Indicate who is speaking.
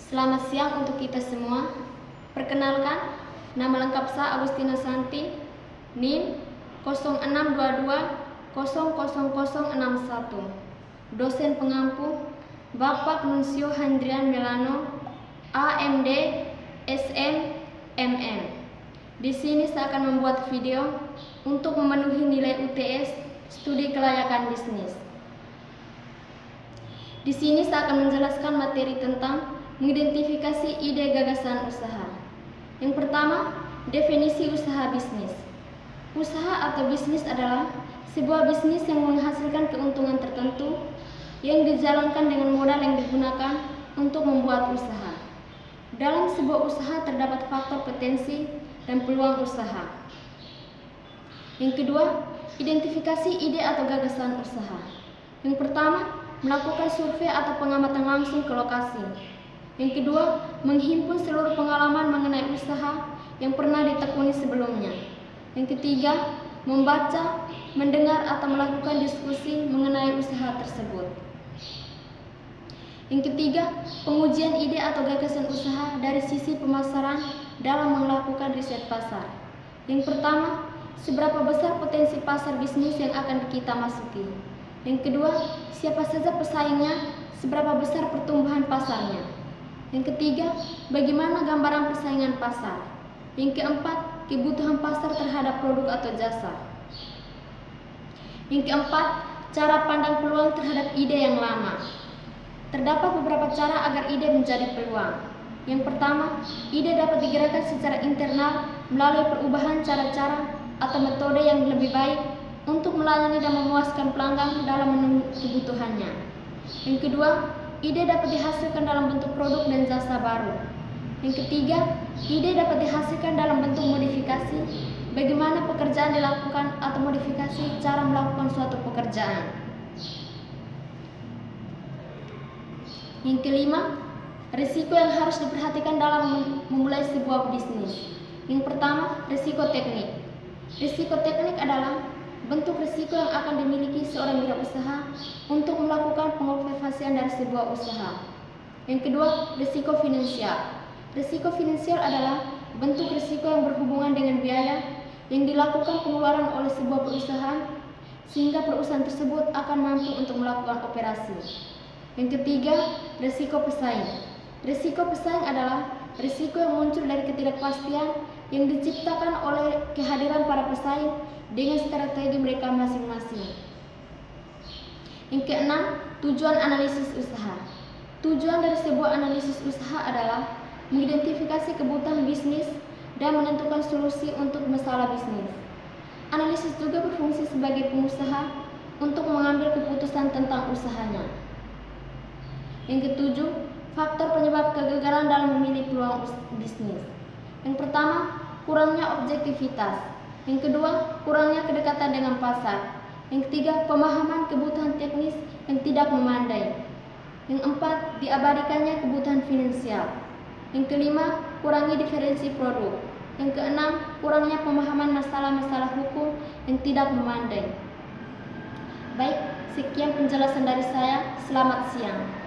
Speaker 1: Selamat siang untuk kita semua. Perkenalkan, nama lengkap saya Agustina Santi, NIM 0622000061. Dosen pengampu Bapak Nuncio Handrian Melano, AMD, SM, MM. Di sini saya akan membuat video untuk memenuhi nilai UTS Studi Kelayakan Bisnis. Di sini saya akan menjelaskan materi tentang mengidentifikasi ide gagasan usaha. Yang pertama, definisi usaha bisnis. Usaha atau bisnis adalah sebuah bisnis yang menghasilkan keuntungan tertentu yang dijalankan dengan modal yang digunakan untuk membuat usaha. Dalam sebuah usaha terdapat faktor potensi dan peluang usaha. Yang kedua, identifikasi ide atau gagasan usaha. Yang pertama, melakukan survei atau pengamatan langsung ke lokasi. Yang kedua, menghimpun seluruh pengalaman mengenai usaha yang pernah ditekuni sebelumnya. Yang ketiga, membaca, mendengar atau melakukan diskusi mengenai usaha tersebut. Yang ketiga, pengujian ide atau gagasan usaha dari sisi pemasaran dalam melakukan riset pasar. Yang pertama, seberapa besar potensi pasar bisnis yang akan kita masuki. Yang kedua, siapa saja pesaingnya, seberapa besar pertumbuhan pasarnya. Yang ketiga, bagaimana gambaran persaingan pasar. Yang keempat, kebutuhan pasar terhadap produk atau jasa. Yang keempat, cara pandang peluang terhadap ide yang lama. Terdapat beberapa cara agar ide menjadi peluang. Yang pertama, ide dapat digerakkan secara internal melalui perubahan cara-cara atau metode yang lebih baik untuk melayani dan memuaskan pelanggan dalam memenuhi kebutuhannya. Yang kedua, ide dapat dihasilkan dalam bentuk produk dan jasa baru. Yang ketiga, ide dapat dihasilkan dalam bentuk modifikasi, bagaimana pekerjaan dilakukan atau modifikasi cara melakukan suatu pekerjaan. Yang kelima, risiko yang harus diperhatikan dalam memulai sebuah bisnis. Yang pertama, risiko teknik. Risiko teknik adalah bentuk risiko yang akan dimiliki seorang wirausaha untuk melakukan pengobservasian dari sebuah usaha. Yang kedua, risiko finansial. Risiko finansial adalah bentuk risiko yang berhubungan dengan biaya yang dilakukan pengeluaran oleh sebuah perusahaan sehingga perusahaan tersebut akan mampu untuk melakukan operasi. Yang ketiga, risiko pesaing. Risiko pesaing adalah risiko yang muncul dari ketidakpastian yang diciptakan oleh kehadiran para pesaing dengan strategi mereka masing-masing. Yang keenam, tujuan analisis usaha. Tujuan dari sebuah analisis usaha adalah mengidentifikasi kebutuhan bisnis dan menentukan solusi untuk masalah bisnis. Analisis juga berfungsi sebagai pengusaha untuk mengambil keputusan tentang usahanya. Yang ketujuh, faktor penyebab kegagalan dalam memilih peluang bisnis. Yang pertama, kurangnya objektivitas. Yang kedua, kurangnya kedekatan dengan pasar. Yang ketiga, pemahaman kebutuhan teknis yang tidak memadai. Yang empat, diabadikannya kebutuhan finansial. Yang kelima, kurangi diferensi produk. Yang keenam, kurangnya pemahaman masalah-masalah hukum yang tidak memadai. Baik, sekian penjelasan dari saya. Selamat siang.